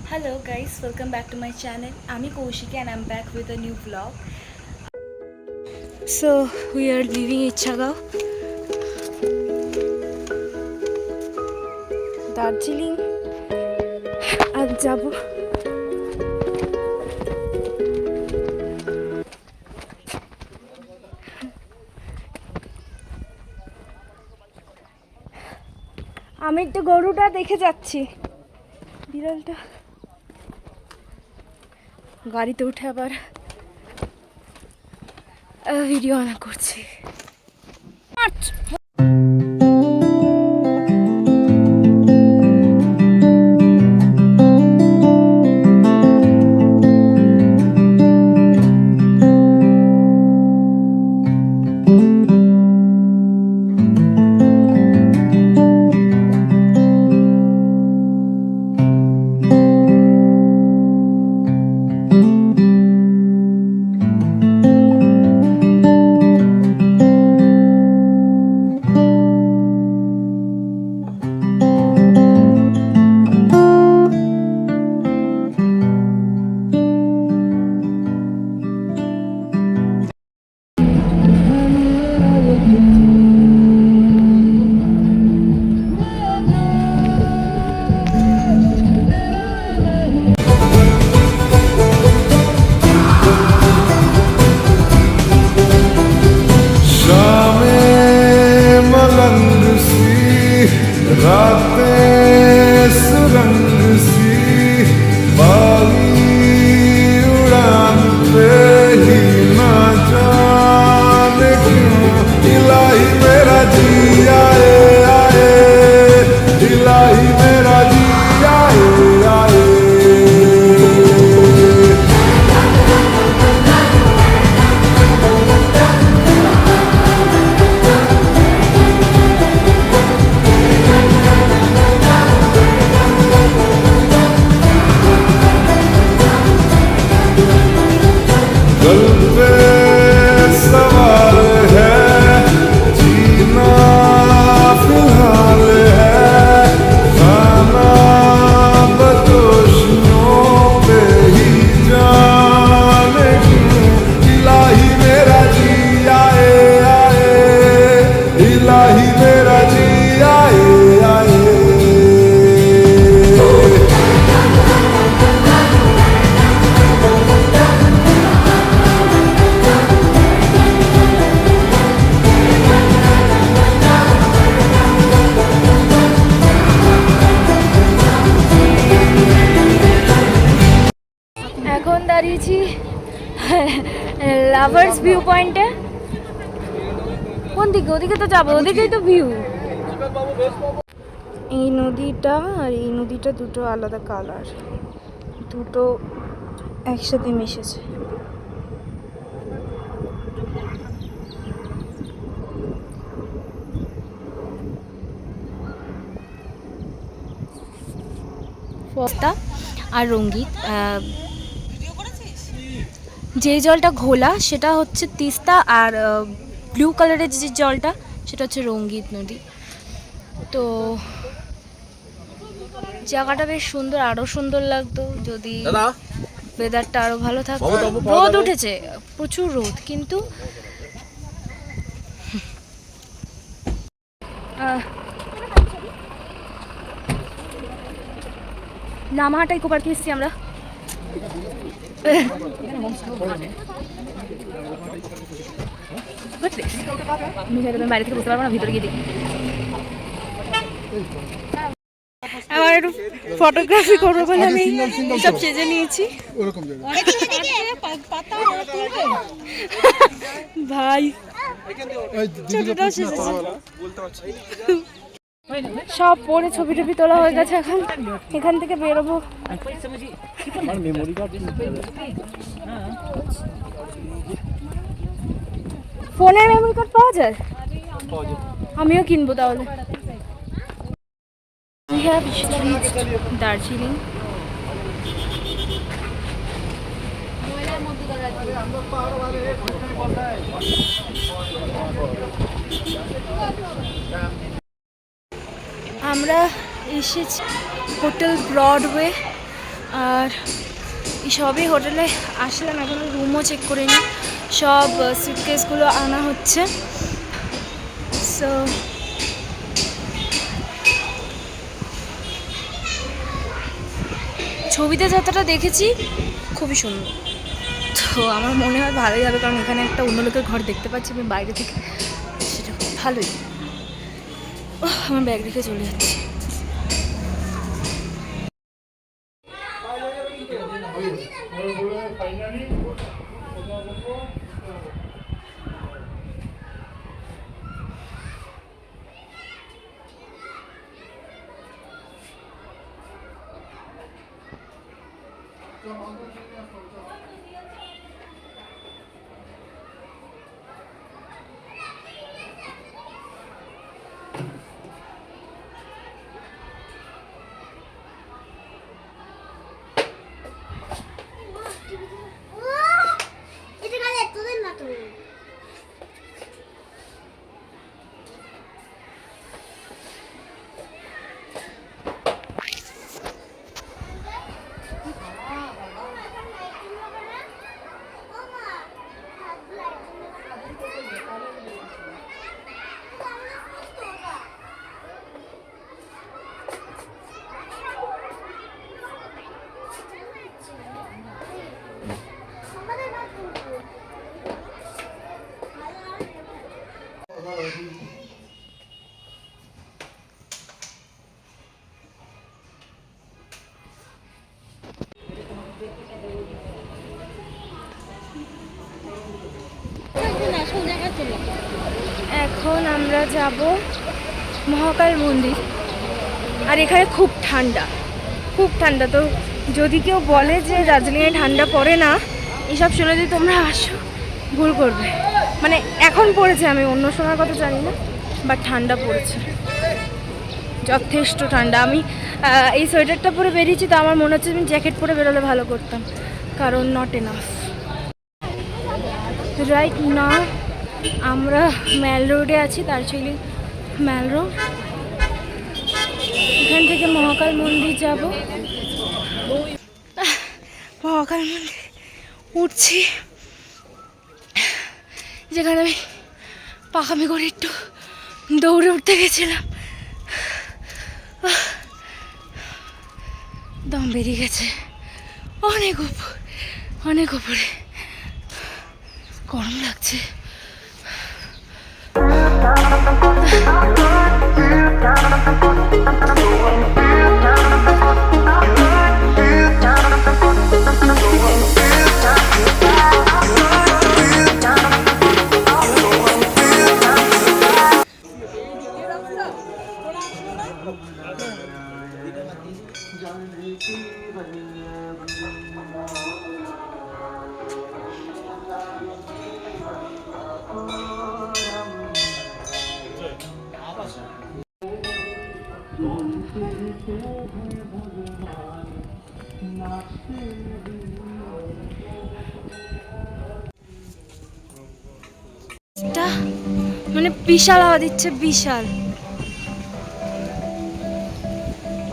Hello guys, welcome back to my channel. I'm Kaushiki and I'm back with a new vlog. So we are leaving Ichhagaon, Darjeeling. আজ যাব আমি একটু গরুটা দেখে যাচ্ছি বিড়ালটা গাড়িতে উঠে আবার ভিডিও অন করছি रातें सुरंग सी बागी उड़ान पे ही ना जाने क्यों इलाही मेरा जी आए आए इलाही मेरा जी आए आए दिल पे सवाल है जीना फिलहाल है खाना बदोशियों पे ही जाने क्यों इलाही मेरा जी आए आए इलाही मेरा जी आए आए এখন দাঁড়িয়েছি লাভার্স ভিউ পয়েন্টে কোন দিকে ওদিকে তো যাবো ওদিকেই তো ভিউ এই নদীটা আর এই নদীটা দুটো আলাদা কালার দুটো একসাথে মিশেছে পদ্মা আর রঙ্গিত যে জলটা ঘোলা সেটা হচ্ছে তিস্তা আর ব্লু কালারের যে জলটা সেটা হচ্ছে রঙ্গিত নদী তো জায়গাটা বেশ সুন্দর আরও সুন্দর লাগতো যদি ওয়েদারটা আরও ভালো থাকতো রোদ উঠেছে প্রচুর রোদ কিন্তু নামহাটা ইকো পার্কে এসেছি আমরা বাইরে থেকে বুঝতে পারবো না ভিতরে গিয়ে দেখি আমার একটু ফটোগ্রাফি করবো বলে আমি সব চেজে নিয়েছি ভাই ছোটটাও সেজেছে সব পরে ছবি টবি তোলা হয়ে গেছে এখন এখান থেকে বেরোবো ফোনের মেমোরি কার্ড পাওয়া যায় আমিও কিনবো তাহলে We have reached Darjeeling. আমরা এসেছি হোটেল ব্রডওয়ে আর এই সবই হোটেলে আসলাম, এখনো রুমও চেক করে নিই, সব সুটকেসগুলো আনা হচ্ছে। সো ছবিতে যতটা দেখেছি খুবই সুন্দর, তো আমার মনে হয় ভালোই হবে, কারণ এখানে একটা অন্য লোকের ঘর দেখতে পাচ্ছি আমি বাইরে থেকে, সেটা খুব ভালোই। আমার ব্যাগ রেখে চলে যাচ্ছি। এখন আমরা যাব মহাকাল মন্দির, আর এখানে খুব ঠান্ডা, খুব ঠান্ডা। তো যদি কেউ বলে যে দার্জিলিংয়ে ঠান্ডা পড়ে না, এসব শুনে যদি তোমরা আসো ভুল করবে। মানে এখন পড়েছে, আমি অন্য সময়ের কথা জানি না, বাট ঠান্ডা পড়েছে, যথেষ্ট ঠান্ডা। আমি এই সোয়েটারটা পরে বেরিয়েছি, তো আমার মনে হচ্ছে আমি জ্যাকেট পরে বেরোলে ভালো করতাম, কারণ নট এনাফ। রাইট না আমরা ম্যাল রোডে আছি, দার্জিলিং ম্যাল রোড। এখান থেকে মহাকাল মন্দির যাব। মহাকাল মন্দির উঠছি, যেখানে আমি পাখামি করে একটু দৌড়ে উঠতে গেছিলাম, দম বেরিয়ে গেছে, অনেক উপর, অনেক উপরে, গরম লাগছে। মানে বিশাল হাওয়া দিচ্ছে, বিশাল।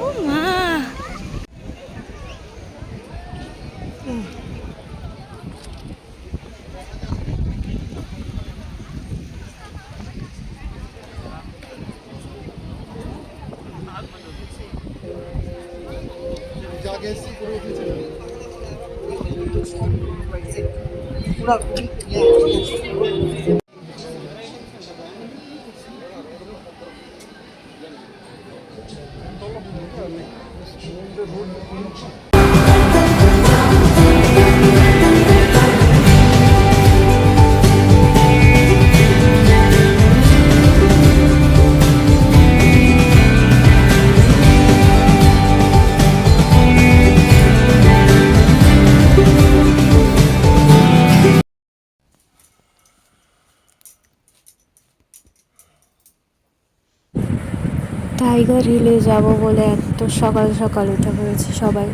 ও মা, টাইগার হিলে যাব বলে এত সকাল সকাল উঠে পড়েছে সবাই।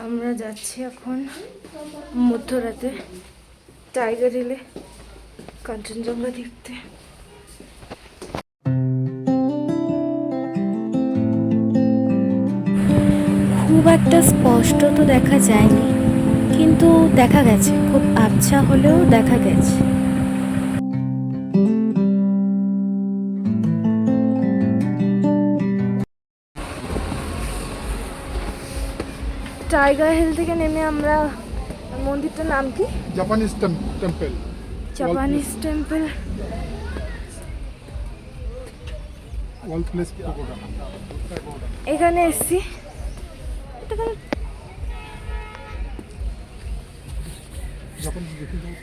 আমরা যাচ্ছি এখন মধ্যরাতে টাইগার হিলে। কাঞ্চনজঙ্ঘা দেখতে। খুব একটা স্পষ্ট তো দেখা যায়নি, কিন্তু দেখা গেছে, খুব আবছা হলেও দেখা গেছে। টাইগার হিল থেকে নেমে আমরা, মন্দিরটার নাম কি? Japanese temple. Japanese temple. World peace pagoda. এখানে এসছি। জাপান দেখি যাও।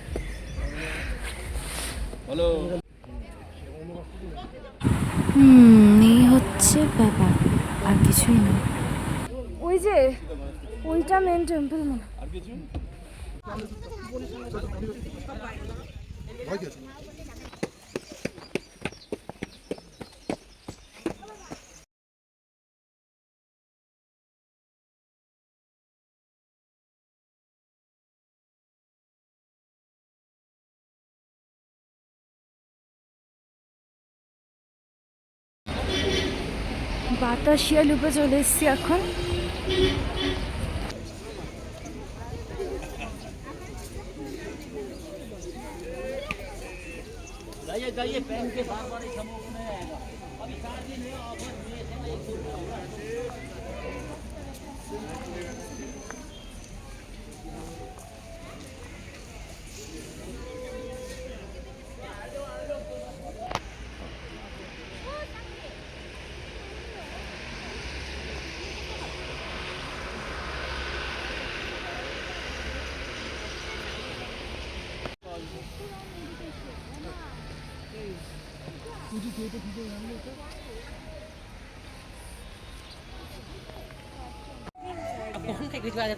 এই হচ্ছে ব্যাপার, আর কিছুই না। ওই যে ওইটা মেন টেম্পল মনে হয়। বাতাসিয়া লুপে চলে এসছি এখন।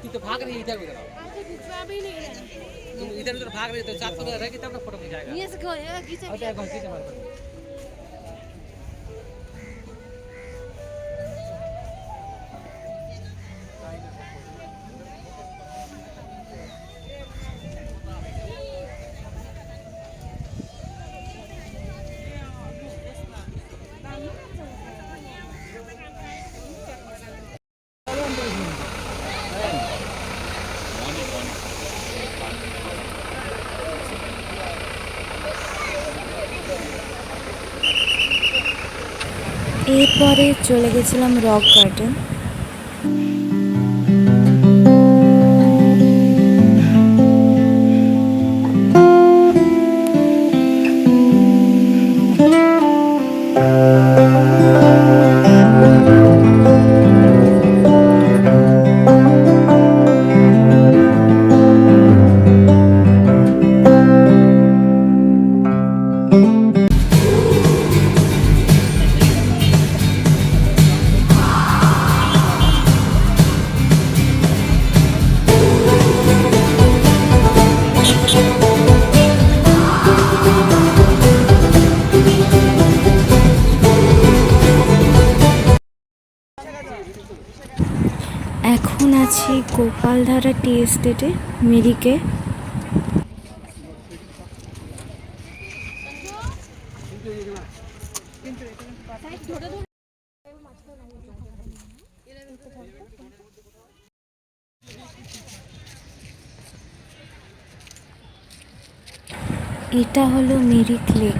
तू तो भाग रही है इधर उधर तुम इधर उधर भाग रही तो साथ तो रहेगी तब ना फोटो खिंचाएगा ये से खींचे खींचे मार এরপরে চলে গেছিলাম রক গার্ডেন। এখন আছি গোপালধারা টি এস্টেটে, মিরিকে। এটা হলো মিরিক লেক।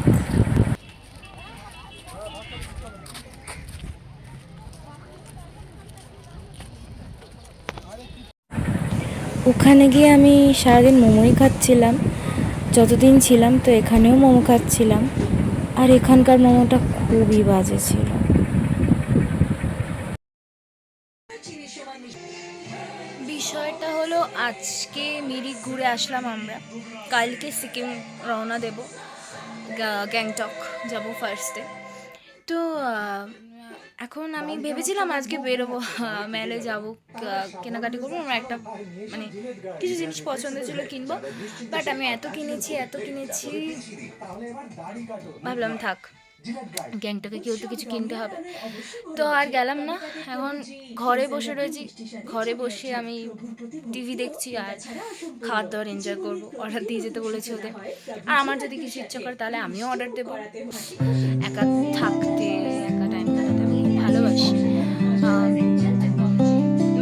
ওখানে গিয়ে আমি সারাদিন মোমোই খাচ্ছিলাম যতদিন ছিলাম, তো এখানেও মোমো খাচ্ছিলাম, আর এখানকার মোমোটা খুবই বাজে ছিল। বিষয়টা হলো আজকে মিরিক ঘুরে আসলাম আমরা, কালকে সিকিম রওনা দেব, গ্যাংটক যাব ফার্স্টে। তো এখন আমি ভেবেছিলাম আজকে বেরোবো, মেলে যাবো, কেনাকাটি করবো, আমার একটা মানে কিছু জিনিস পছন্দ ছিল কিনবো, বাট আমি এত কিনেছি ভাবলাম থাক, গ্যাংটকে কেউ তো কিছু কিনতে হবে, তো আর গেলাম না। এখন ঘরে বসে রয়েছি, ঘরে বসে আমি টিভি দেখছি আর খাওয়ার দাওয়ার এনজয় করবো। অর্ডার দিয়ে যেতে বলেছি ওদের, আর আমার যদি কিছু ইচ্ছা করে তাহলে আমিও অর্ডার দেবো। একা থাকতে, একা টাইম কাটাতে আমি ভালোবাসি।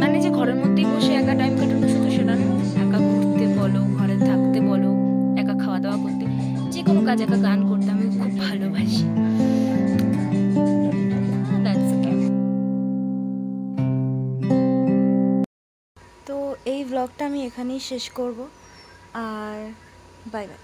মানে যে ঘরের মধ্যেই বসে একা টাইম কাটানো শুধু সেটা না, একা ঘুরতে বলো, ঘরে থাকতে বলো, একা খাওয়া দাওয়া করতে, যে কোনো কাজ, একা গান করতে আমি খুব ভালোবাসি। তো এই ব্লগটা আমি এখানেই শেষ করব, আর বাই বাই।